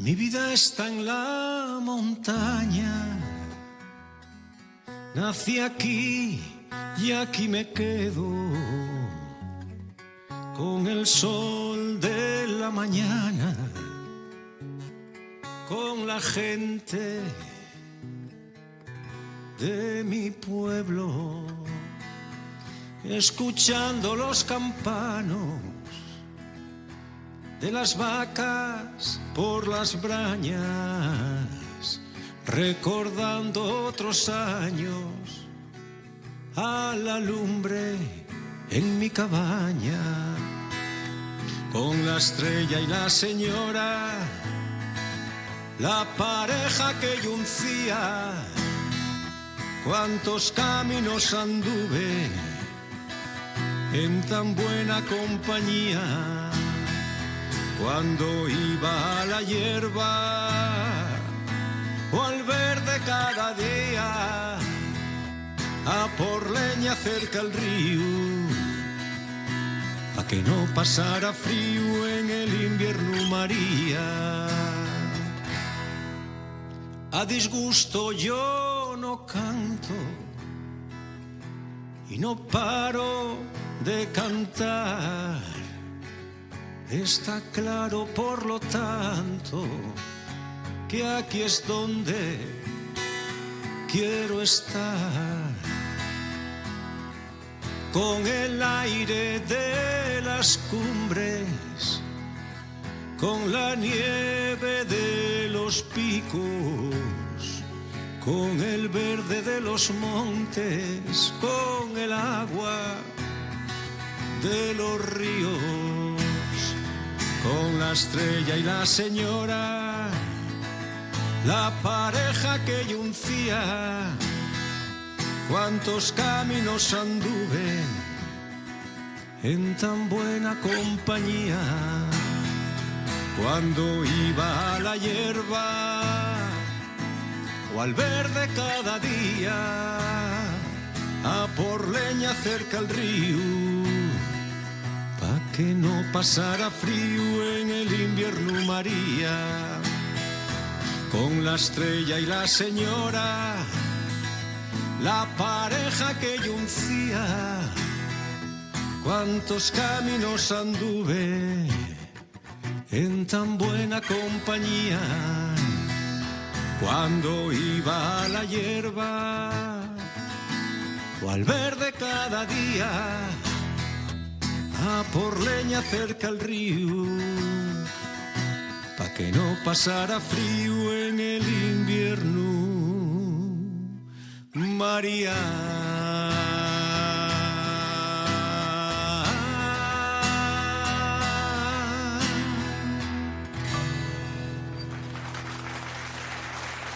Mi vida está en la montaña. Nací aquí y aquí me quedo, con el sol de la mañana, con la gente de mi pueblo, escuchando los campanos de las vacas por las brañas, recordando otros años a la lumbre en mi cabaña, con la estrella y la señora, la pareja que yo uncía. Cuántos caminos anduve en tan buena compañía, cuando iba a la hierba o al verde cada día, a por leña cerca al río, a que no pasara frío en el invierno María. A disgusto yo no canto y no paro de cantar. Está claro, por lo tanto, que aquí es donde quiero estar, con el aire de las cumbres, con la nieve de los picos, con el verde de los montes, con el agua de los ríos, con la estrella y la señora, la pareja que yo uncía. Cuántos caminos anduve en tan buena compañía, cuando iba a la hierba o al verde cada día, a por leña cerca al río, pa' que no pasara frío en el invierno María, con la estrella y la señora, la pareja que yo uncía. Cuántos caminos anduve en tan buena compañía, cuando iba a la hierba o al verde cada día, a por leña cerca al río, pa' que no pasara frío en el invierno María.